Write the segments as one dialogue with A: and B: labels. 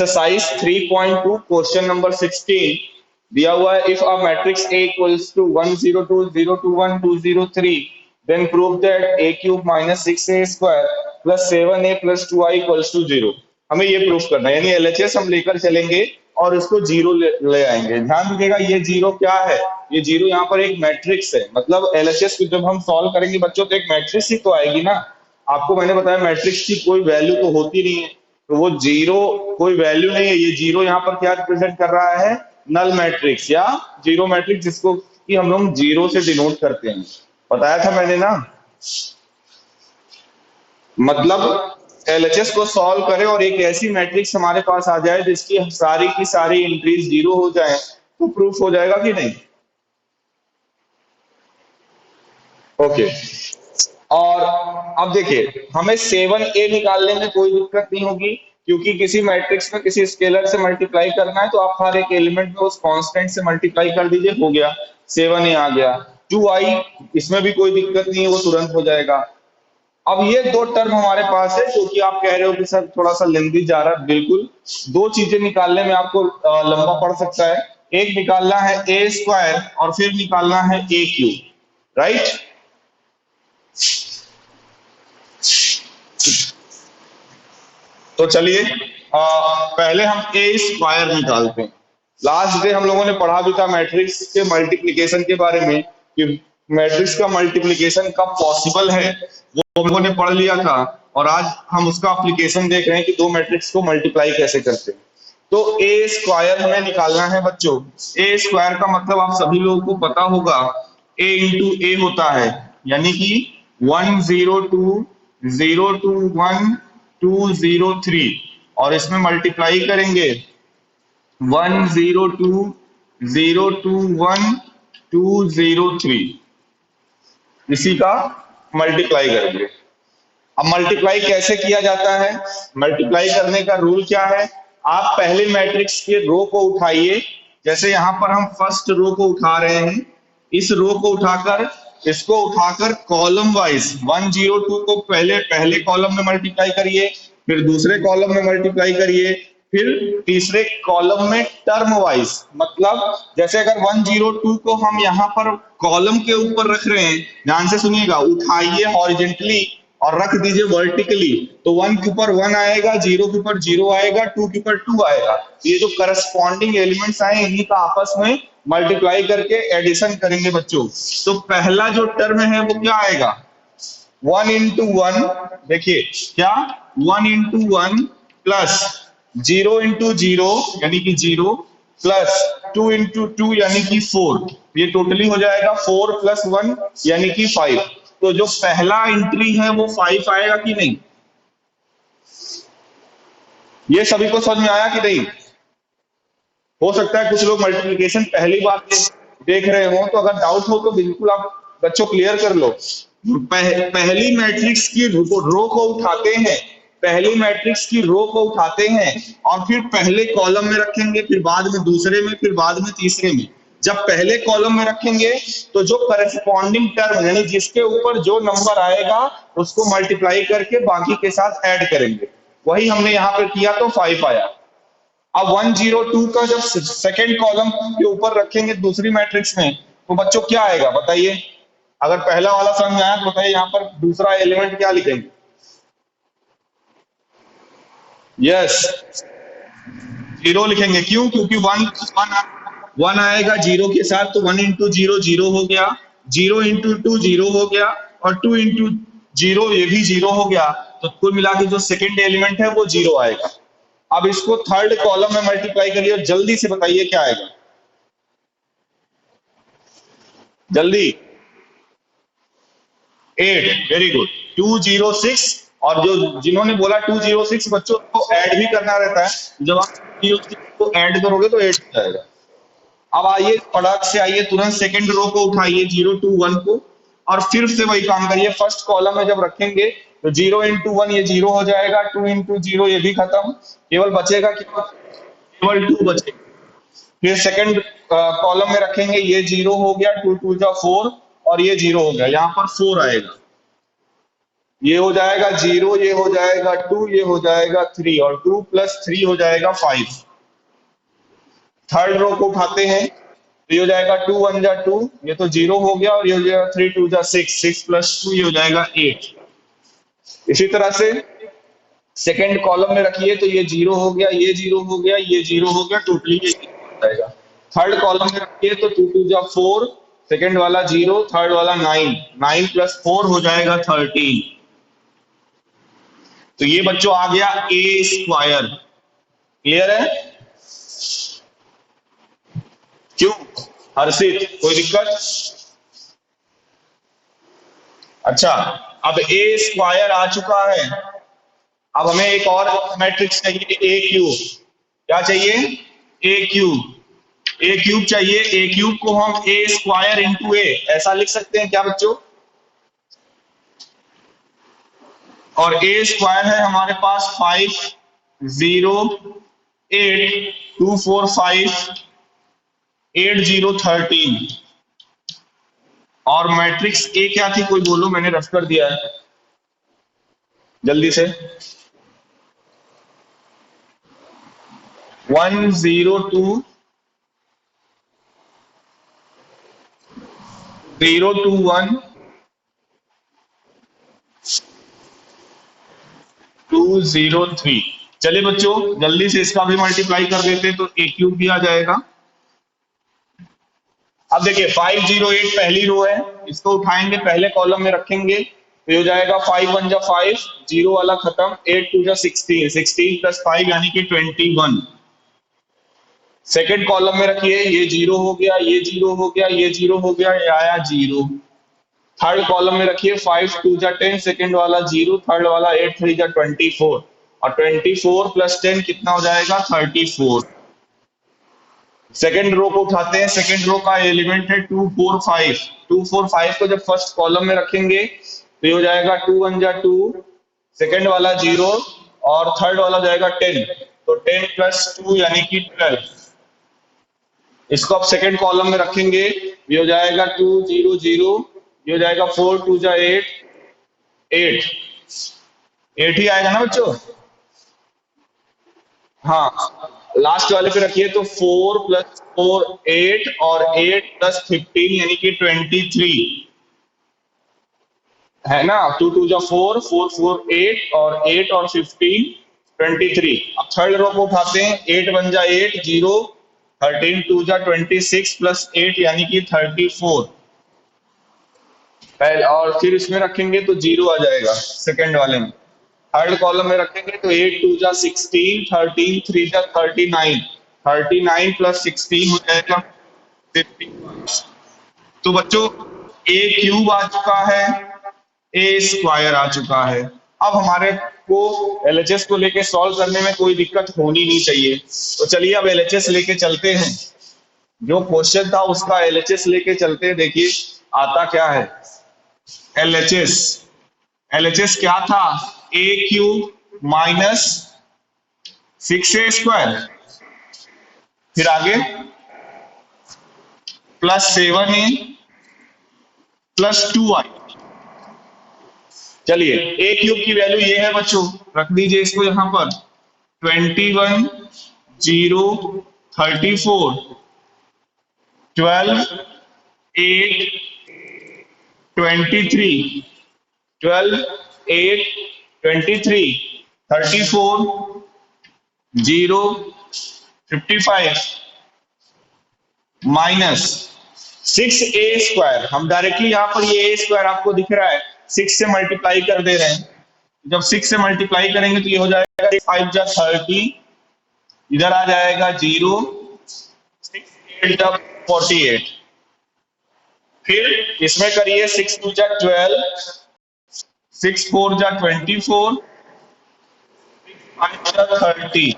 A: Exercise 3.2 question number 16 दिया हुआ है, if a matrix A equals to 1 0 2 0 2 1 2 0 3 then prove that A cube minus 6A square plus 7A plus 2I equals to 0। हमें ये proof करना है, यानी LHS हम लेकर चलेंगे और इसको जीरो ले आएंगे। ध्यान रखिएगा ये जीरो क्या है, ये जीरो यहाँ पर एक मैट्रिक्स है, मतलब LHS को जब हम सॉल्व करेंगे बच्चों तो एक मैट्रिक्स ही तो आएगी ना। आपको मैंने बताया मैट्रिक्स की कोई वैल्यू तो होती नहीं है, तो वो जीरो कोई वैल्यू नहीं है। ये जीरो यहाँ पर क्या रिप्रेजेंट कर रहा है, नल मैट्रिक्स या जीरो मैट्रिक्स, जिसको कि हम लोग जीरो से डिनोट करते हैं। बताया था मैंने ना, मतलब एलएचएस को सॉल्व करें और एक ऐसी मैट्रिक्स हमारे पास आ जाए जिसकी सारी की सारी एंट्रीज जीरो हो जाए तो प्रूफ हो जाएगा कि नहीं। ओके, और अब देखिए हमें 7A निकालने में कोई दिक्कत नहीं होगी, क्योंकि किसी मैट्रिक्स में किसी स्केलर से मल्टीप्लाई करना है तो आप हर एक एलिमेंट में उस कांस्टेंट से मल्टीप्लाई कर दीजिए, हो गया 7A आ गया। 2I इसमें भी कोई दिक्कत नहीं है, वो तुरंत हो जाएगा। अब ये दो टर्म हमारे पास है, क्योंकि आप कह रहे हो कि सर थोड़ा सा लेंथी जा रहा है, बिल्कुल दो चीजें निकालने में आपको लंबा पड़ सकता है। एक निकालना है A स्क्वायर और फिर निकालना है A क्यूब, राइट। तो चलिए पहले हम A स्क्वायर निकालते हैं। लास्ट डे हम लोगों ने पढ़ा भी था मैट्रिक्स के मल्टीप्लिकेशन के बारे में, कि मैट्रिक्स का मल्टीप्लिकेशन कब पॉसिबल है वो हम लोगों ने पढ़ लिया था, और आज हम उसका एप्लीकेशन देख रहे हैं कि दो मैट्रिक्स को मल्टीप्लाई कैसे करते हैं। तो A स्क्वायर हमें निकालना है बच्चों। A स्क्वायर का मतलब आप सभी लोगों को पता होगा, A इंटू A होता है, यानी कि 1 0 2 0 2 1 2 0 3, और इसमें मल्टीप्लाई करेंगे 1 0 2 0 2 1 2 0 3, इसी का मल्टीप्लाई करेंगे। अब मल्टीप्लाई कैसे किया जाता है, मल्टीप्लाई करने का रूल क्या है, आप पहले मैट्रिक्स के रो को उठाइए, जैसे यहां पर हम फर्स्ट रो को उठा रहे हैं, इस रो को उठाकर इसको उठाकर कॉलम वाइज 1 0 2 को पहले कॉलम में मल्टीप्लाई करिए, फिर दूसरे कॉलम में मल्टीप्लाई करिए, फिर तीसरे कॉलम में टर्म वाइज, मतलब जैसे अगर 1 0 2 को हम यहाँ पर कॉलम के ऊपर रख रहे हैं, ध्यान से सुनिएगा, उठाइए हॉरिजेंटली और रख दीजिए वर्टिकली, तो 1 के ऊपर 1 आएगा, 0 के ऊपर 0 आएगा, 2 के ऊपर 2 आएगा। ये जो करस्पॉन्डिंग एलिमेंट्स आए इन्हीं का आपस में मल्टीप्लाई करके एडिशन करेंगे बच्चों। तो पहला जो टर्म है वो क्या आएगा, 1 इंटू 1, देखिए क्या 1 इंटू 1 प्लस 0 इंटू 0 यानी कि 0 प्लस 2 इंटू 2 यानी कि 4, ये टोटली हो जाएगा 4 प्लस 1 यानी कि 5। तो जो पहला एंट्री है वो 5 आएगा कि नहीं, ये सभी को समझ में आया कि नहीं। हो सकता है कुछ लोग मल्टीप्लिकेशन पहली बार देख रहे हो, तो अगर डाउट हो तो बिल्कुल आप बच्चों क्लियर कर लो। पहली मैट्रिक्स की रो को उठाते हैं, पहली मैट्रिक्स की रो को उठाते हैं और फिर पहले कॉलम में रखेंगे, फिर बाद में दूसरे में, फिर बाद में तीसरे में। जब पहले कॉलम में रखेंगे तो जो करस्पॉन्डिंग टर्म यानी जिसके ऊपर जो नंबर आएगा उसको मल्टीप्लाई करके बाकी के साथ ऐड करेंगे, वही हमने यहाँ पर किया तो 5 आया। अब 1 0 2 का जब सेकेंड कॉलम के ऊपर रखेंगे दूसरी मैट्रिक्स में तो बच्चों क्या आएगा बताइए, अगर पहला वाला समझ आया तो बताइए यहाँ पर दूसरा एलिमेंट क्या लिखेंगे। यस, 0 लिखेंगे, क्यों, क्योंकि 1 आएगा 0 के साथ, तो 1 इंटू 0 0 हो गया, 0 इंटू 2 0 हो गया, और 2 इंटू 0 ये भी 0 हो गया, तो कुल मिला के जो सेकेंड एलिमेंट है वो 0 आएगा। अब इसको थर्ड कॉलम में मल्टीप्लाई करिए और जल्दी से बताइए क्या आएगा, जल्दी। 8, वेरी गुड, 206। और जो जिन्होंने बोला 206 बच्चों को ऐड भी करना रहता है, जब आप 206 को ऐड करोगे तो 8 हो जाएगा। अब आइए फटाक से आइए, तुरंत सेकंड रो को उठाइए 0 2 1 को, और फिर से वही काम करिए, फर्स्ट कॉलम में जब रखेंगे तो 0 इंटू 1 ये 0 हो जाएगा, 2 इंटू 0 ये भी खत्म, केवल बचेगा केवल 2 बचेगा। फिर सेकंड कॉलम में रखेंगे, ये 0 हो गया, 2 2 जा 4 और ये 0 हो गया, यहाँ पर 4 आएगा। ये हो जाएगा 0, ये हो जाएगा 2, ये हो जाएगा 3 और 2 + 3 हो जाएगा 5। थर्ड रो को उठाते हैं तो ये हो जाएगा 2 1 जा 2, ये तो 0 हो गया, और ये हो जाएगा 3 2 जा 6, 6 + 2 ये हो जाएगा 8। इसी तरह से सेकंड कॉलम में रखिए तो ये 0 हो गया, ये 0 हो गया, ये 0 हो गया, टोटली ये 0 हो जाएगा। थर्ड कॉलम में रखिए तो 2 2 जा 4, सेकंड वाला 0, थर्ड वाला 9, 9 + 4 हो जाएगा 13। तो ये बच्चों आ गया ए स्क्वायर। क्लियर है? क्यों हर्षित, कोई दिक्कत? अच्छा, अब ए स्क्वायर आ चुका है। अब हमें एक और मैट्रिक्स चाहिए, ए क्यूब। क्या चाहिए? ए क्यूब। ए क्यूब चाहिए। ए क्यूब को हम ए स्क्वायर इंटू ए ऐसा लिख सकते हैं क्या बच्चों? और ए स्क्वायर है हमारे पास 5 0 8 2 4 5 8 0 13। और मैट्रिक्स ए क्या थी, कोई बोलो, मैंने रफ कर दिया है जल्दी से। 1 0 2 0 2 1 2 0 3। चलिए बच्चों जल्दी से इसका भी मल्टीप्लाई कर देते हैं तो ए क्यूब भी आ जाएगा। अब देखिए 5 0 8 पहली रो है, इसको उठाएंगे पहले कॉलम में रखेंगे तो ये हो जाएगा 5 1 जा 5, 0 वाला खत्म, 8 2 जा 16, 16 + 5 यानी कि 21। सेकंड कॉलम में रखिए, ये 0 हो गया, ये 0 हो गया, ये 0 हो गया, ये आया 0। थर्ड कॉलम में रखिए 5 2 जा 10, सेकंड वाला 0, थर्ड वाला 8 3 जा 24, और 24 + 10 कितना हो जाएगा? 34। सेकेंड रो को उठाते हैं, सेकेंड रो का एलिमेंट है 2 4 5। 2 4 5 को जब फर्स्ट कॉलम में रखेंगे तो ये हो जाएगा 2 1 जा 2, सेकेंड वाला 0, और थर्ड वाला हो जाएगा 10, तो 10 + 2 यानी कि 12। इसको आप सेकेंड कॉलम में रखेंगे, ये हो जाएगा 2 0 0, ये हो जाएगा 4 2 जा 8 8 8 ही आएगा ना बच्चों? हाँ, लास्ट वाले पे रखिए तो 4 + 4 8, और 8 + 15 यानी कि 23 है ना। 2 2 जा 4, 4 4 8, और 8 और 15 23। अब थर्ड रो को उठाते हैं, 8 1 जा 8 0, 13 2 जा 26 + 8 यानी कि 34। और फिर इसमें रखेंगे तो 0 आ जाएगा सेकंड वाले में। थर्ड कॉलम में रखेंगे तो 8 2 जा 16, 13 3 जा 39, 39 + 16 हो जाएगा 50। तो बच्चों ए क्यूब आ चुका है, ए स्क्वायर आ चुका है। अब हमारे को एलएचएस को लेके सॉल्व करने में कोई दिक्कत होनी नहीं चाहिए। तो चलिए अब एलएचएस लेके चलते हैं। जो क्वेश्चन था उसका एलएचएस लेके चलते हैं। देखिए आता क्या है एलएचएस। एलएचएस क्या था? ए क्यूब माइनस 6a², फिर आगे +7a +2i। चलिए ए क्यूब की वैल्यू ये है बच्चों, रख दीजिए इसको यहां पर, 21 0 34 12 8 23 12 8 23 34 0 55 माइनस 6a²। हम डायरेक्टली यहाँ पर ये a² आपको दिख रहा है, 6 से मल्टीप्लाई कर दे रहे हैं। जब 6 से मल्टीप्लाई करेंगे तो ये हो जाएगा 5 जा 30, इधर आ जाएगा 0, 6 8 जा 48, फिर इसमें करिए 6 2 जा 12, 6 4 जा 24, 5 जा 30।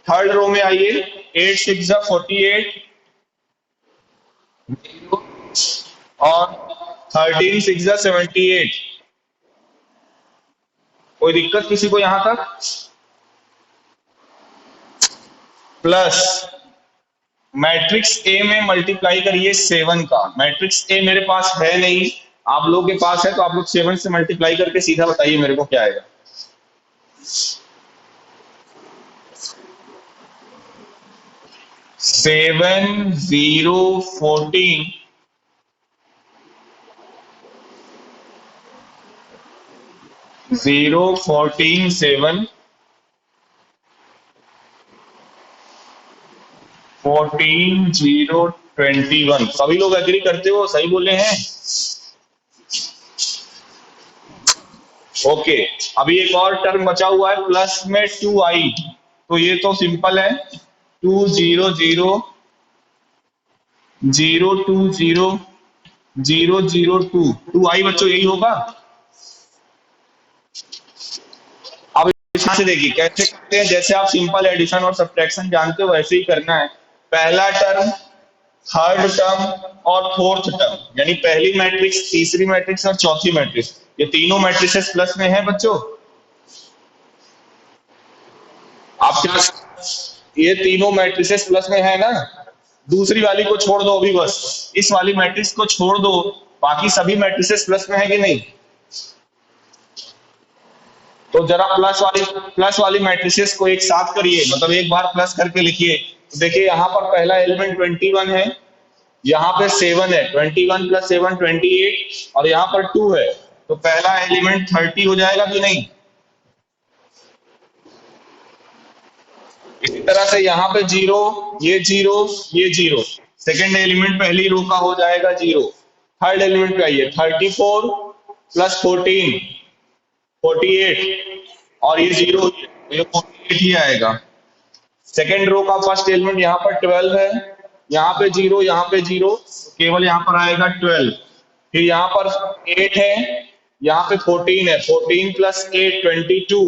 A: थर्ड रो में आइए, 8 6 जा 48, और 13 6 जा 78। कोई दिक्कत किसी को यहां तक? प्लस मैट्रिक्स ए में मल्टीप्लाई करिए 7 का। मैट्रिक्स ए मेरे पास है नहीं, आप लोगों के पास है तो आप लोग 7 से मल्टीप्लाई करके सीधा बताइए मेरे को क्या आएगा। 7 0 14 0 14 7 14 0 21। सभी लोग एग्री करते हो, सही बोले हैं? ओके। अभी एक और टर्म बचा हुआ है प्लस में 2i, तो ये तो सिंपल है। 2 0 0 0 2 0 0 2 2i बच्चों, यही होगा। अब यहाँ से देखिए कैसे करते हैं, जैसे आप सिंपल एडिशन और सब्ट्रैक्शन जानते हो वैसे ही करना है। पहला टर्म, थर्ड टर्म और फोर्थ टर्म, यानी पहली मैट्रिक्स, तीसरी मैट्रिक्स और चौथी मैट्रिक्स, ये तीनों मैट्रिसेस प्लस में है बच्चों। आप क्या, ये तीनों मैट्रिसेस प्लस में है ना? दूसरी वाली को छोड़ दो, अभी बस इस वाली मैट्रिक्स को छोड़ दो, बाकी सभी मैट्रिसेस प्लस में है कि नहीं? तो जरा प्लस वाली मैट्रिसेस को एक साथ करिए, मतलब एक बार प्लस करके लिखिए। तो देखिए यहाँ पर पहला एलिमेंट 21 है, यहाँ पे 7 है, 21 + 7 28, और यहाँ पर 2 है, तो पहला एलिमेंट 30 हो जाएगा कि नहीं? इसी तरह से यहाँ पे 0, ये 0, ये 0, सेकेंड एलिमेंट पहली रो का हो जाएगा 0। थर्ड एलिमेंट पे आइए, 34 + 14 48, और ये 0, ये 48 ही आएगा। सेकेंड रो का फर्स्ट एलिमेंट यहाँ पर 12 है, यहाँ पे 0, यहाँ पे 0, केवल यहाँ पर आएगा 12। फिर यहाँ पर 8 है, यहाँ पे 14 है, 14 + 8 22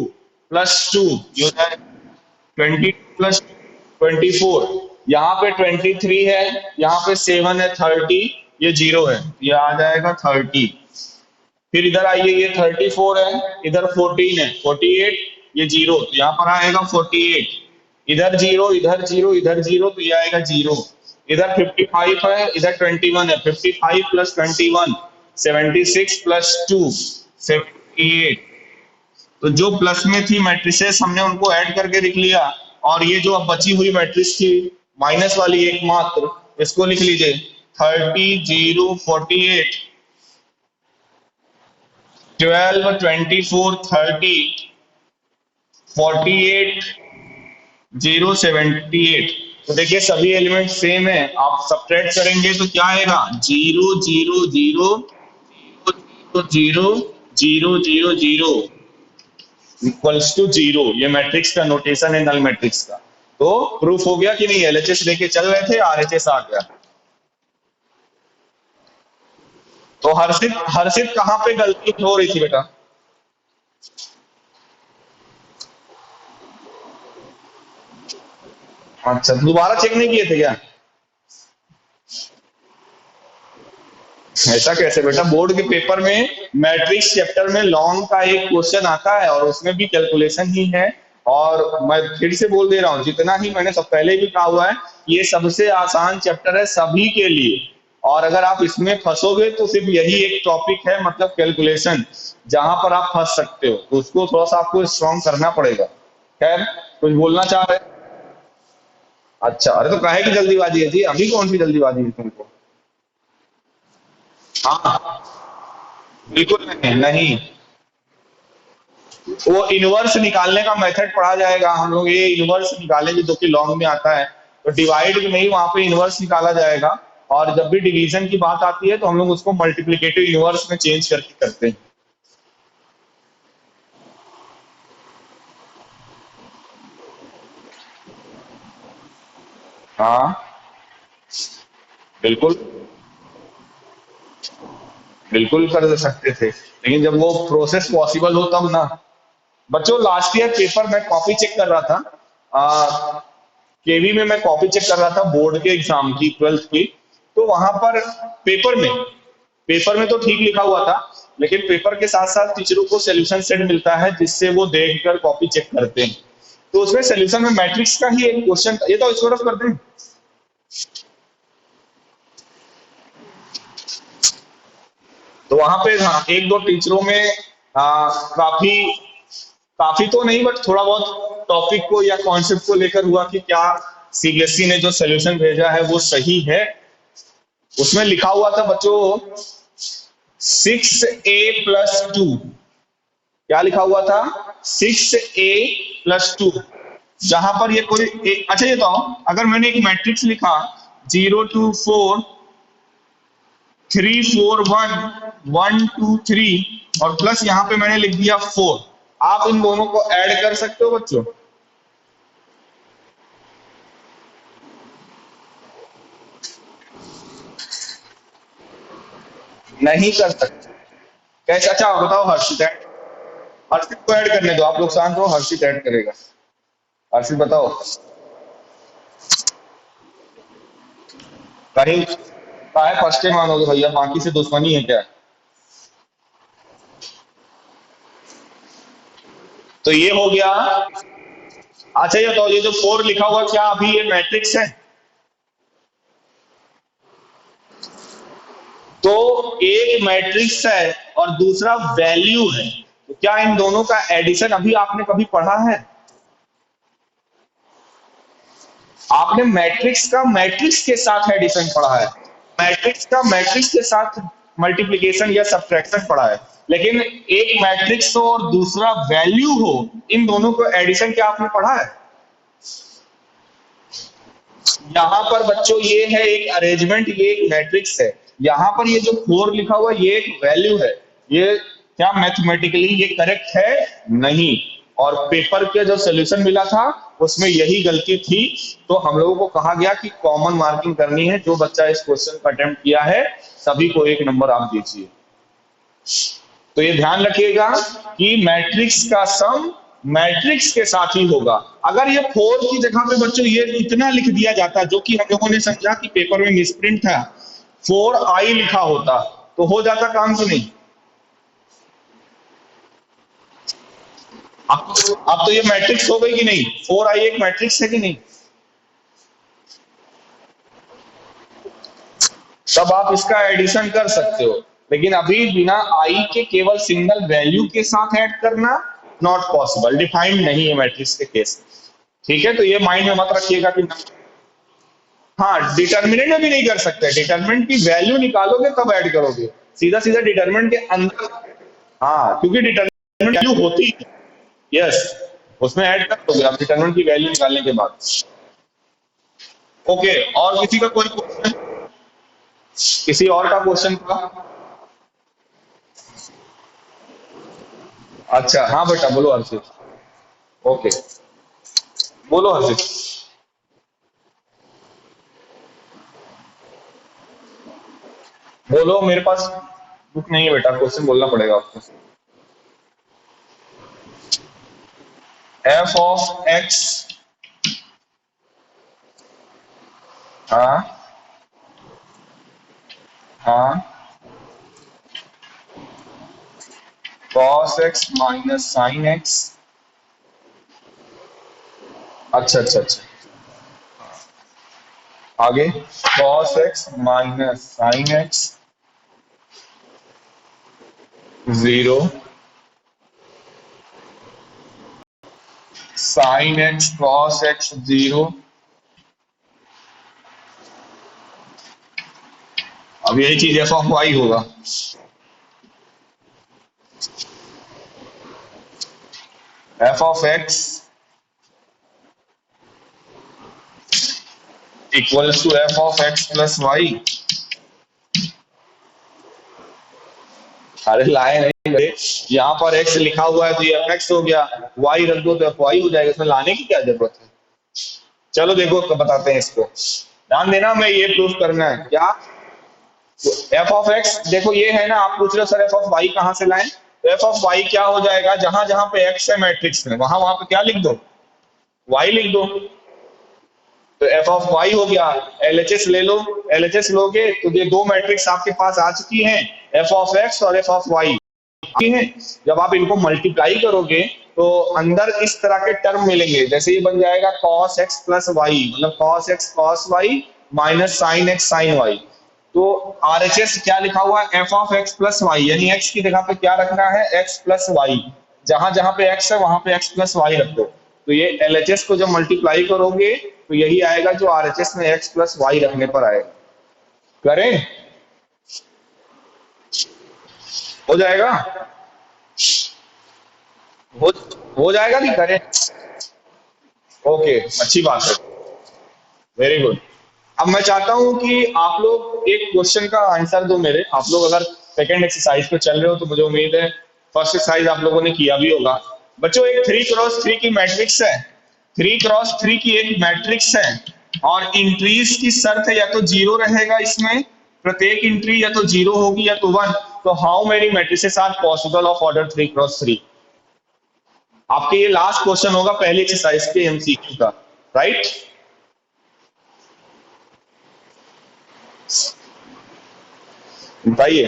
A: + 2, ये हो जाएगा 20 + 24। यहाँ पे 23 है, यहाँ पे 7 है, 30, ये 0 है, ये आ जाएगा 30। फिर इधर आइए, ये 34 है, इधर 14 है, 48, ये 0, तो यहाँ पर आएगा 48। इधर 0, इधर 0, इधर 0, तो ये आएगा 0। इधर 55 है, इधर 21 है, 55 + 21 76 + 2 78। तो जो प्लस में थी मैट्रिसेस हमने उनको ऐड करके लिख लिया, और ये जो अब बची हुई मैट्रिक्स थी माइनस वाली एकमात्र, इसको लिख लीजिए 30 0 48 12 24 30 48 0 78। तो देखिए सभी एलिमेंट सेम है, आप सब्ट्रैक्ट करेंगे तो क्या आएगा? 0 0 0 0 0 0 0 इक्वल्स टू 0। ये मैट्रिक्स का नोटेशन है नल मैट्रिक्स का। तो प्रूफ हो गया कि नहीं? एलएचएस लेके चल रहे थे, आरएचएस आ गया। तो हर्षित हर्षित कहाँ पे गलती हो रही थी बेटा? अच्छा, दोबारा चेक नहीं किए थे क्या? ऐसा कैसे बेटा? बोर्ड के पेपर में मैट्रिक्स चैप्टर में लॉन्ग का एक क्वेश्चन आता है, और उसमें भी कैलकुलेशन ही है। और मैं फिर से बोल दे रहा हूँ, जितना ही मैंने सब पहले भी कहा हुआ है, ये सबसे आसान चैप्टर है सभी के लिए। और अगर आप इसमें फंसोगे तो सिर्फ यही एक टॉपिक है, मतलब कैलकुलेशन, जहां पर आप फंस सकते हो, तो उसको थोड़ा सा आपको स्ट्रॉन्ग करना पड़ेगा। खैर, कुछ बोलना चाह रहे हैं? अच्छा, अरे तो काहे की जल्दीबाजी है जी? अभी कौन सी जल्दीबाजी है तुमको? हाँ, बिल्कुल नहीं नहीं। वो इनवर्स निकालने का मेथड पढ़ा जाएगा, हम लोग ये इनवर्स निकालेंगे जो कि लॉन्ग में आता है। तो डिवाइड नहीं, वहां पे इनवर्स निकाला जाएगा। और जब भी डिवीजन की बात आती है तो हम लोग उसको मल्टीप्लिकेटिव इनवर्स में चेंज करके करते हैं। हाँ, बिल्कुल बिल्कुल कर सकते थे, लेकिन जब वो प्रोसेस पॉसिबल हो तब ना। बच्चों, लास्ट ईयर पेपर मैं कॉपी चेक कर रहा था, केवी में मैं कॉपी चेक कर रहा था बोर्ड के एग्जाम की, 12th की। तो वहां पर पेपर में पेपर में तो ठीक लिखा हुआ था, लेकिन पेपर के साथ साथ टीचरों को सोल्यूशन सेट मिलता है जिससे वो देखकर कॉपी चेक करते हैं। तो उसमें सोल्यूशन में मैट्रिक्स का ही एक क्वेश्चन, ये तो इसको रफ करते हैं। तो तो वहां पे हाँ, एक दो टीचरों में काफी काफी तो नहीं बट थोड़ा बहुत टॉपिक को या कॉन्सेप्ट को लेकर हुआ कि क्या सीबीएसई ने जो सोल्यूशन भेजा है वो सही है। उसमें लिखा हुआ था बच्चों 6a+2। क्या लिखा हुआ था? 6a+2। जहां पर ये कोई अच्छा ये तो अगर मैंने एक मैट्रिक्स लिखा 0 2 4 3 4 1 1 2 3 और प्लस यहां पे मैंने लिख दिया 4, आप इन दोनों को ऐड कर सकते हो बच्चों? नहीं कर सकते। कैसे? अच्छा बताओ हर्षित हर्षित को ऐड करने दो, आप लोग शांत हो, हर्षित ऐड करेगा। हर्षित बताओ। कहीं काहे फर्स्ट टाइम मानोगे भैया, बाकी से दुश्मनी है क्या? तो ये हो गया। अच्छा ये तो ये जो 4 लिखा हुआ क्या अभी ये मैट्रिक्स है? तो एक मैट्रिक्स है और दूसरा वैल्यू है, तो क्या इन दोनों का एडिशन अभी आपने कभी पढ़ा है? आपने मैट्रिक्स का मैट्रिक्स के साथ एडिशन पढ़ा है, मैट्रिक्स का मैट्रिक्स के साथ मल्टीप्लिकेशन या सब्ट्रैक्शन पढ़ा है, लेकिन एक मैट्रिक्स हो और दूसरा वैल्यू हो, इन दोनों को एडिशन क्या आपने पढ़ा है? यहाँ पर बच्चों ये है एक अरेंजमेंट, ये एक मैट्रिक्स है। यहाँ पर ये जो 4 लिखा हुआ ये एक वैल्यू है। ये क्या मैथमेटिकली ये करेक्ट है? नहीं। और पेपर के जो सोल्यूशन मिला था उसमें यही गलती थी, तो हम लोगों को कहा गया कि कॉमन मार्किंग करनी है। जो बच्चा इस क्वेश्चन का अटेम्प्ट किया है सभी को 1 नंबर आप दीजिए। तो ये ध्यान रखिएगा कि मैट्रिक्स का सम मैट्रिक्स के साथ ही होगा। अगर ये 4 की जगह पे बच्चों ये इतना लिख दिया जाता, जो कि हम लोगों ने समझा कि पेपर में मिसप्रिंट था, 4i लिखा होता तो हो जाता काम कि नहीं? अब तो ये मैट्रिक्स हो गई कि नहीं? 4i एक मैट्रिक्स है कि नहीं? तब आप इसका एडिशन कर सकते हो, लेकिन अभी बिना आई के केवल सिंगल वैल्यू के साथ ऐड करना नॉट पॉसिबल, डिफाइंड नहीं है मैट्रिक्स के केस। ठीक है, तो ये माइंड में मत रखिएगा कि हाँ डिटर्मिनेंट में भी नहीं कर सकते, डिटर्मिनेंट की वैल्यू निकालोगे तब ऐड करोगे, सीधा सीधा डिटर्मिनेंट के अंदर। हाँ क्योंकि डिटर्मिनेंट वैल्यू होती है, यस, उसमें ऐड कर दोगे आप डिटर्मिनेंट की वैल्यू निकालने के बाद। ओके, और किसी का कोई क्वेश्चन? किसी और का क्वेश्चन था? अच्छा हाँ बेटा बोलो हर्षित। ओके बोलो हर्षित। बोलो, मेरे पास बुक नहीं है बेटा, क्वेश्चन बोलना पड़ेगा आपको। एफ ऑफ एक्स, हाँ हाँ, cos x minus sine x. अच्छा अच्छा अच्छा, आगे cos x minus sine x 0, sine x cos x 0। अब यही चीज एफ ऑफ वाई होगा। F of x equals to f of x plus y. अरे लाए नहीं बे, यहाँ पर x लिखा हुआ है तो ये fx हो गया, y रख दो तो fy हो जाएगा, इसमें लाने की क्या जरूरत है? चलो देखो तो बताते हैं इसको, ध्यान देना, मैं ये प्रूफ करना है क्या। तो एफ ऑफ एक्स देखो ये है ना, आप पूछ रहे हो सर एफ ऑफ वाई कहां से लाएं, तो एफ ऑफ वाई क्या हो जाएगा, जहां जहां पे एक्स है मैट्रिक्स में वहां वहां पे क्या लिख दो, वाई लिख दो। तो एफ ऑफ वाई हो गया, एलएचएस ले लो, एलएचएस लोगे तो ये दो मैट्रिक्स आपके पास आ चुकी हैं, एफ ऑफ एक्स और एफ ऑफ वाई हैं। जब आप इनको मल्टीप्लाई करोगे तो अंदर इस तरह के टर्म मिलेंगे, जैसे ये बन जाएगा cos x प्लस वाई, मतलब cos x cos y minus sin x sin y। तो आरएचएस क्या लिखा हुआ है, f of x plus y, यानी एक्स की जगह पे क्या रखना है, एक्स प्लस वाई। जहां जहां पे एक्स है वहां पे एक्स प्लस वाई रख दो। तो ये एलएचएस को जब मल्टीप्लाई करोगे तो यही आएगा जो आरएचएस में एक्स प्लस वाई रखने पर आएगा। करें, हो जाएगा, हो हो जाएगा, नहीं करें। ओके, अच्छी बात है, वेरी गुड। अब मैं चाहता हूं कि आप लोग एक क्वेश्चन का आंसर दो मेरे। आप लोग अगर सेकंड एक्सरसाइज पे चल रहे हो तो मुझे उम्मीद है फर्स्ट एक्सरसाइज आप लोगों ने किया भी होगा। बच्चों, एक 3x3 की मैट्रिक्स है, 3x3 की एक मैट्रिक्स है, और इंट्रीज की शर्त है या तो जीरो रहेगा इसमें, प्रत्येक इंट्री या तो जीरो होगी या तो वन। तो how many matrices are possible of order 3x3? आपके ये लास्ट क्वेश्चन होगा पहली एक्सरसाइज के एमसीक्यू का, राइट? बताइए।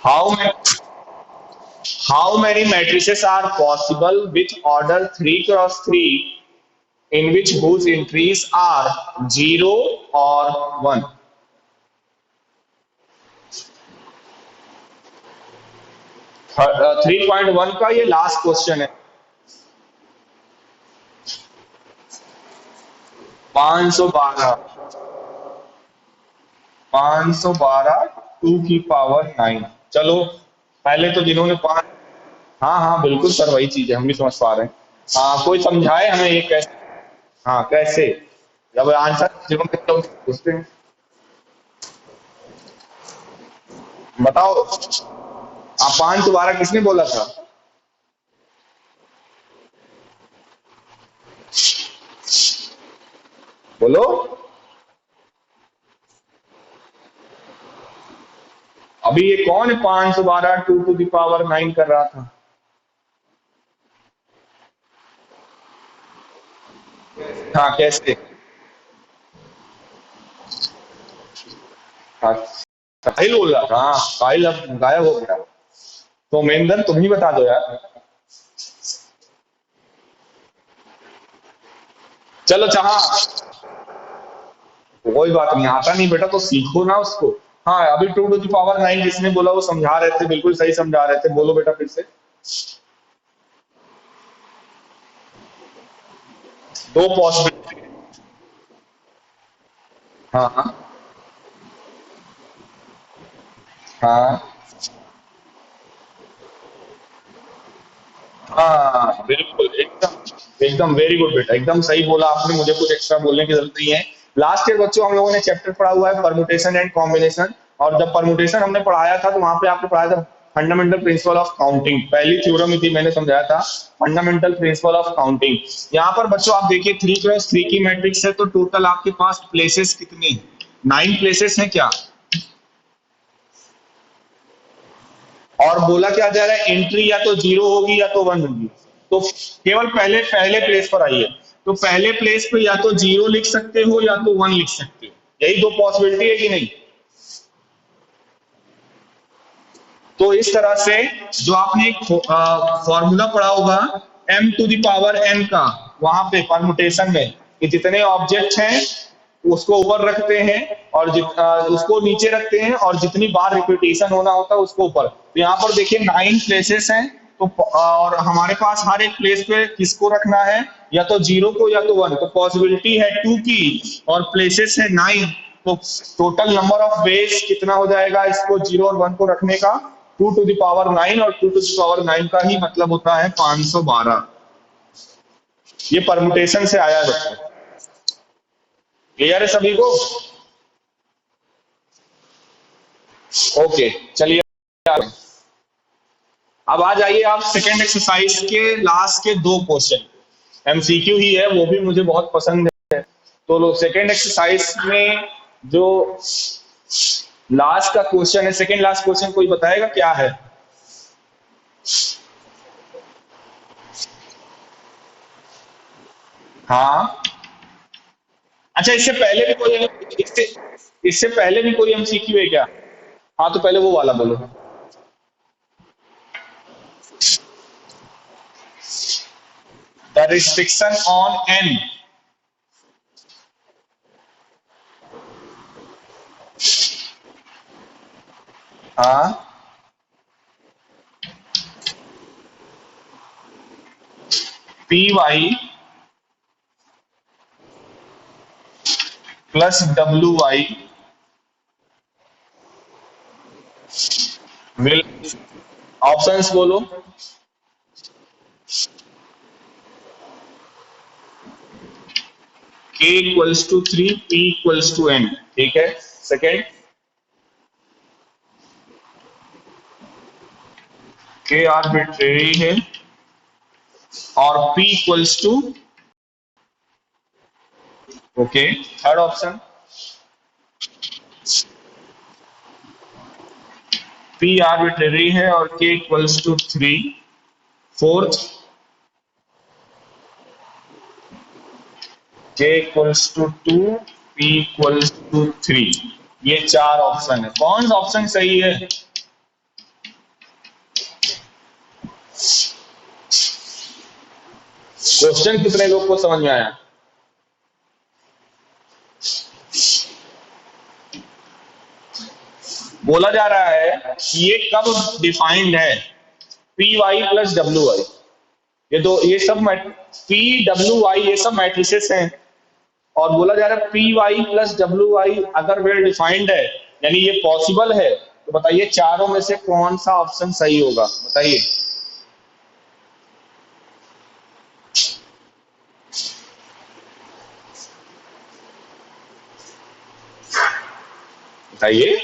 A: How many matrices are possible with order 3x3 in which whose entries are 0 or 1? 3.1 का ये लास्ट क्वेश्चन है। 512, 512 टू की पावर 9। चलो, पहले तो जिन्होंने पांच, हाँ हाँ बिल्कुल सर, वही चीज है, हम भी समझ पा रहे हैं। हाँ, कोई समझाए हमें ये कैसे? हाँ कैसे, जब आंसर जीरो में तो पूछते हैं, बताओ। आप पांच दोबारा किसने बोला था? बोलो। अभी ये कौन है 512 2 to the power 9 कर रहा था? हाँ कैसे? हाँ, साहिल बोल रहा था। हाँ साहिल अब गायब हो गया। तो मेंदन तुम ही बता दो यार। चलो चाह, कोई बात नहीं, आता नहीं बेटा तो सीखो ना उसको। हाँ, अभी 2 to the power 9 जिसने बोला वो समझा रहे थे, बिल्कुल सही समझा रहे थे। बोलो बेटा फिर से। दो पॉसिबिलिटी। हाँ हाँ हाँ हाँ बिल्कुल, एकदम एकदम वेरी गुड बेटा, एकदम सही बोला आपने, मुझे कुछ एक्स्ट्रा बोलने की जरूरत नहीं है। लास्ट ईयर बच्चों हम लोगों ने चैप्टर पढ़ा हुआ है परमुटेशन एंड कॉम्बिनेशन, और जब परमुटेशन हमने पढ़ाया था तो वहां पे आपने पढ़ाया था फंडामेंटल प्रिंसिपल ऑफ काउंटिंग। पहली थ्योरम थी, मैंने समझाया था फंडामेंटल प्रिंसिपल ऑफ काउंटिंग। यहाँ पर बच्चों आप देखिए 3x3 की मैट्रिक्स है, तो टोटल आपके पास प्लेसेस कितने, 9 प्लेसेस हैं क्या? और बोला क्या जा रहा है, एंट्री या तो जीरो होगी या तो वन होगी। तो केवल पहले पहले प्लेस पर आइए। तो पहले प्लेस पे या तो जीरो लिख सकते हो या तो वन लिख सकते हो, यही दो पॉसिबिलिटी है कि नहीं? तो इस तरह से जो आपने एक फॉर्मूला पढ़ा होगा m⁴n का, वहां पे परमुटेशन में कि जितने ऑब्जेक्ट हैं उसको ऊपर रखते हैं और उसको नीचे रखते हैं, और जितनी बार रिपीटेशन होना होता है उसको ऊपर। तो यहाँ पर देखिए 9 प्लेसेस हैं, तो और हमारे पास हर एक प्लेस पे किसको रखना है, या तो जीरो को या तो वन। तो पॉसिबिलिटी है 2 की और प्लेसेस है 9। तो टोटल नंबर ऑफ वेज कितना हो जाएगा इसको जीरो और वन को रखने का? 2 to the power 9, और 2 to the power 9 का ही मतलब होता है 512। ये परमुटेशन से आया है। क्लियर है सभी को? ओके, चलिए अब आ जाइए आप सेकेंड एक्सरसाइज के लास्ट के दो क्वेश्चन। एमसीक्यू ही है, वो भी मुझे बहुत पसंद है। तो सेकेंड एक्सरसाइज में जो लास्ट का क्वेश्चन है, सेकेंड लास्ट क्वेश्चन, कोई बताएगा क्या है? हाँ, अच्छा इससे पहले भी कोई, इससे इससे पहले भी कोई एमसीक्यू है क्या? हाँ तो पहले वो वाला बोलो। द रिस्ट्रिक्शन ऑन एन, हाँ, पी वाई प्लस डब्ल्यू वाई विल, ऑप्शंस बोलो। k equals to 3, p equals to n, ठीक है। सेकेंड, k आर्बिट्रेरी है और p equals to, okay. Third option, p arbitrary है और k equals to 3। Fourth, k equals to 2, p equals to 3। ये चार option है, कौन सा ऑप्शन सही है? क्वेश्चन कितने लोग को समझ में आया? बोला जा रहा है कि ये कब डिफाइंड है, पी वाई प्लस डब्ल्यू वाई। ये दो, ये सब पी डब्ल्यू वाई ये सब मैट्रिसेस हैं, और बोला जा रहा है पी वाई प्लस डब्ल्यू वाई अगर वेल डिफाइंड है, यानी ये पॉसिबल है, तो बताइए चारों में से कौन सा ऑप्शन सही होगा? बताइए। बताइए।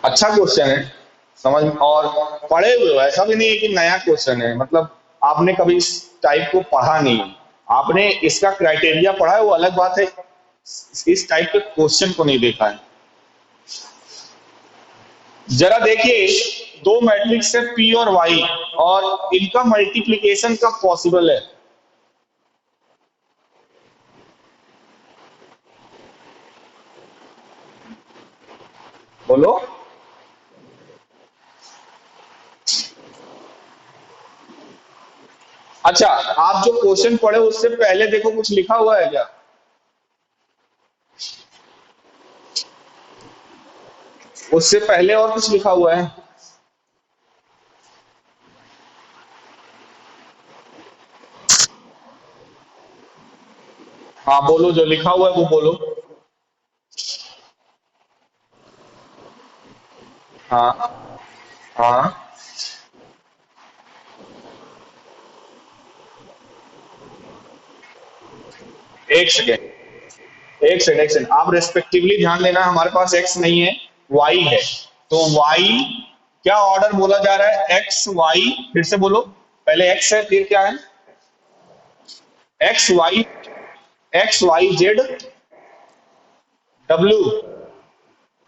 A: अच्छा क्वेश्चन है, समझ और पढ़े हुए हो, ऐसा भी नहीं है कि नया क्वेश्चन है, मतलब आपने कभी इस टाइप को पढ़ा नहीं है। आपने इसका क्राइटेरिया पढ़ा है वो अलग बात है, इस टाइप के क्वेश्चन को नहीं देखा है। जरा देखिए, दो मैट्रिक्स है पी और वाई, और इनका मल्टीप्लिकेशन कब पॉसिबल है? बोलो। अच्छा, आप जो क्वेश्चन पढ़े उससे पहले देखो कुछ लिखा हुआ है क्या? उससे पहले और कुछ लिखा हुआ है? हाँ बोलो, जो लिखा हुआ है वो बोलो। हाँ। हाँ। एक सेकेंड, एक सेकेंड, आप रेस्पेक्टिवली ध्यान देना, हमारे पास एक्स नहीं है, वाई है। तो वाई, क्या ऑर्डर बोला जा रहा है? एक्स वाई, फिर से बोलो। पहले एक्स है, फिर क्या है? X y, x y z डब्ल्यू।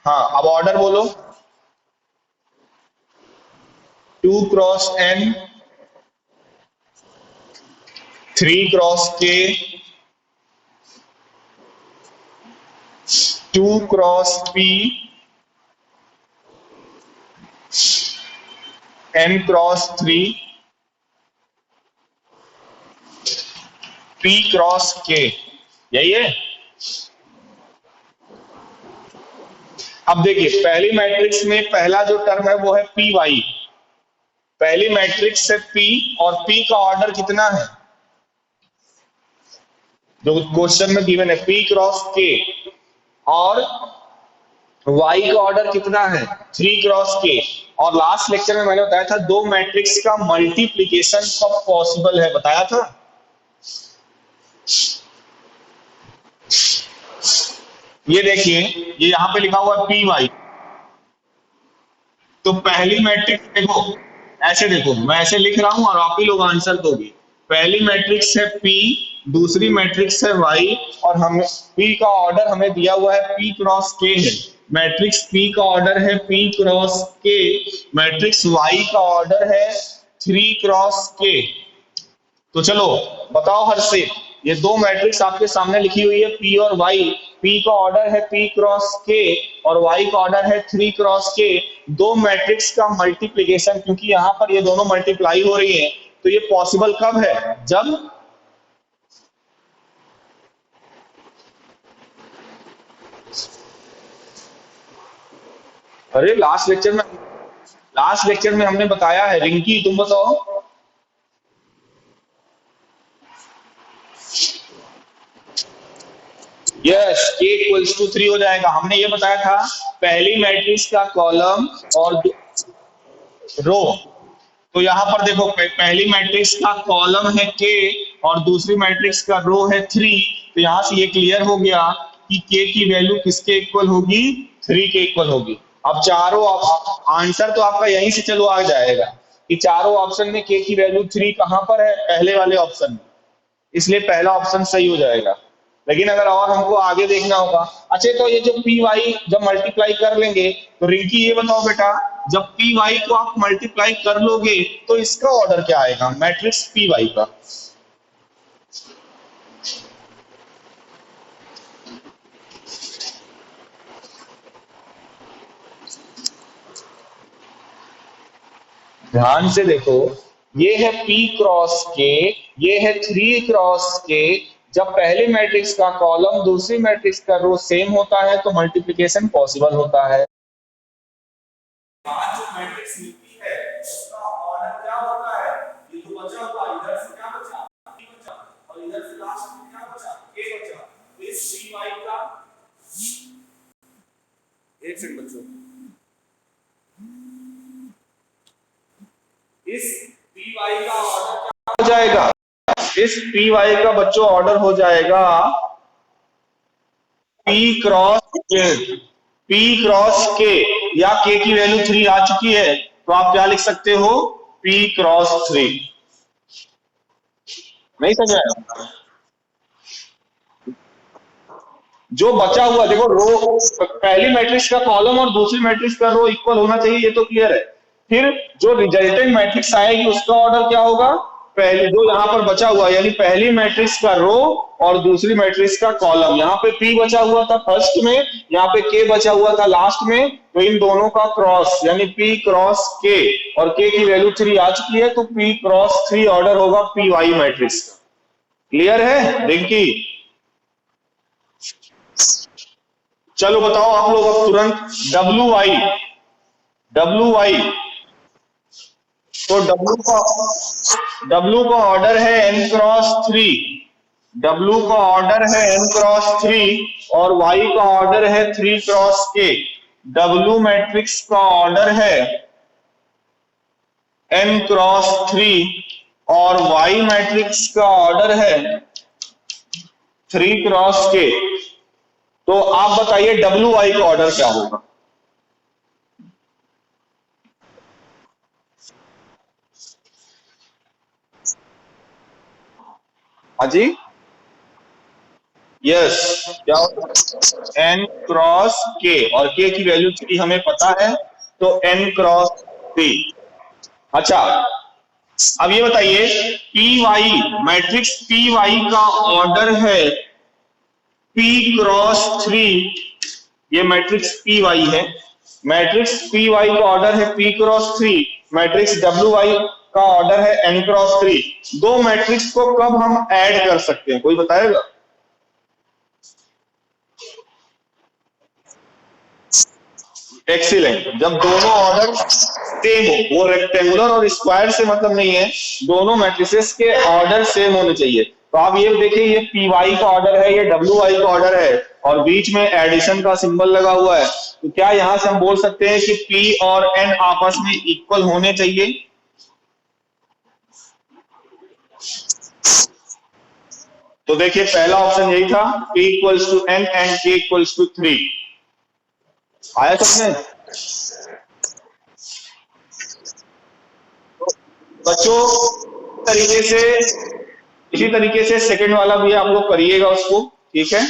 A: हाँ, अब ऑर्डर बोलो। 2 cross n, 3 cross k, 2 cross p, n cross 3, p cross k, यही है। अब देखिए, पहली मैट्रिक्स में पहला जो टर्म है वो है पी वाई। पहली मैट्रिक्स से पी, और पी का ऑर्डर कितना है जो क्वेश्चन में गिवन है? पी क्रॉस के। और वाई का ऑर्डर कितना है? 3 क्रॉस के। और लास्ट लेक्चर में मैंने बताया था दो मैट्रिक्स का मल्टीप्लीकेशन कब पॉसिबल है, बताया था। ये देखिए, ये यहाँ पे लिखा हुआ है पी वाई। तो पहली मैट्रिक्स देखो, ऐसे देखो, मैं ऐसे लिख रहा हूं और आप ही लोग आंसर दोगे। पहली मैट्रिक्स है पी, दूसरी मैट्रिक्स है वाई, और हमें पी का ऑर्डर हमें दिया हुआ है पी क्रॉस के है। मैट्रिक्स पी का ऑर्डर है पी क्रॉस के, मैट्रिक्स वाई का ऑर्डर है 3 क्रॉस के। तो चलो बताओ हर्षित, ये दो मैट्रिक्स आपके सामने लिखी हुई है पी और वाई, पी का ऑर्डर है पी क्रॉस के और वाई का ऑर्डर है 3 क्रॉस के। दो मैट्रिक्स का मल्टीप्लीकेशन, क्योंकि यहाँ पर ये दोनों मल्टीप्लाई हो रही है, तो ये पॉसिबल कब है? जब अरे लास्ट लेक्चर में हमने बताया है। रिंकी तुम बताओ। यस, के इक्वल्स टू 3 हो जाएगा। हमने ये बताया था पहली मैट्रिक्स का कॉलम और रो। तो यहाँ पर देखो पहली मैट्रिक्स का कॉलम है के और दूसरी मैट्रिक्स का रो है 3। तो यहाँ से ये क्लियर हो गया कि के की वैल्यू किसके इक्वल होगी, 3 के इक्वल होगी। अब चारों आंसर तो आपका यहीं से चलो आ जाएगा कि चारों ऑप्शन में के की वैल्यू 3 कहाँ पर है, पहले वाले ऑप्शन में। इसलिए पहला ऑप्शन सही हो जाएगा। लेकिन अगर और हमको आगे देखना होगा, अच्छा तो ये जो पी वाई जब मल्टीप्लाई कर लेंगे, तो रिंकी ये बताओ बेटा, जब पी वाई को आप मल्टीप्लाई कर लोगे तो इसका ऑर्डर क्या आएगा, मैट्रिक्स पी वाई का? ध्यान से देखो, ये है P क्रॉस के, ये है 3 क्रॉस के। जब पहले मैट्रिक्स का कॉलम दूसरी मैट्रिक्स का रो सेम होता है तो मल्टीप्लिकेशन पॉसिबल होता है। आज जो मैट्रिक्स मिलती है उसका ऑर्डर क्या होता है? ये तो बचा हुआ, इधर से क्या बचा, P बचा, और इधर से लास्ट में क्या बचा, K बचा। इस Py का, एक सेकंड बच्चों, इस Py का ऑर्डर क्या हो जाएगा? इस Py का बच्चों ऑर्डर हो जाएगा P क्रॉस के। P क्रॉस के, या K की वैल्यू 3 आ चुकी है तो आप क्या लिख सकते हो, P क्रॉस 3। नहीं समझ आया? जो बचा हुआ देखो, रो पहली मैट्रिक्स का कॉलम और दूसरी मैट्रिक्स का रो इक्वल होना चाहिए, ये तो क्लियर है। फिर जो रिजल्टेंट मैट्रिक्स आएगी उसका ऑर्डर क्या होगा, पहले जो यहाँ पर बचा हुआ यानी पहली मैट्रिक्स का रो और दूसरी मैट्रिक्स का कॉलम। यहाँ पे P बचा हुआ था फर्स्ट में, यहाँ पे K बचा हुआ था लास्ट में, तो इन दोनों का क्रॉस यानी P क्रॉस K, और K की वैल्यू 3 आ चुकी है तो P क्रॉस 3 ऑर्डर होगा पी वाई मैट्रिक्स का। क्लियर है रिंकी? चलो बताओ आप लोग अब तुरंत, डब्ल्यू वाई तो डब्ल्यू का ऑर्डर है एन क्रॉस 3, डब्ल्यू का ऑर्डर है एन क्रॉस 3 और वाई का ऑर्डर है 3 क्रॉस के। डब्ल्यू मैट्रिक्स का ऑर्डर है एन क्रॉस 3 और वाई मैट्रिक्स का ऑर्डर है 3 क्रॉस के। तो आप बताइए डब्ल्यू वाई का ऑर्डर क्या होगा? हाँ जी, यस, क्या होगा, एन क्रॉस के, और के की वैल्यू 3 हमें पता है तो एन क्रॉस 3। अच्छा, अब ये बताइए p y, matrix p y का ऑर्डर है पी क्रॉस 3, ये मैट्रिक्स पी वाई है। मैट्रिक्स पी वाई का ऑर्डर है पी क्रॉस 3, मैट्रिक्स डब्ल्यू वाई का ऑर्डर है एन क्रॉस 3। दो मैट्रिक्स को कब हम ऐड कर सकते हैं, कोई बताएगा? एक्सीलेंट, जब दोनों ऑर्डर सेम हो, वो रेक्टेंगुलर और स्क्वायर से मतलब नहीं है, दोनों मैट्रिसेस के ऑर्डर सेम होने चाहिए। तो आप ये देखिए, ये पी वाई का ऑर्डर है, ये डब्ल्यू वाई का ऑर्डर है, और बीच में एडिशन का सिंबल लगा हुआ है। तो क्या यहां से हम बोल सकते हैं कि पी और एन आपस में इक्वल होने चाहिए? तो देखिए पहला ऑप्शन यही था, p equals to n and k equals to 3। आया समझ में? बच्चों तरीके से, इसी तरीके से सेकंड वाला भी आप लोग करिएगा उसको, ठीक है?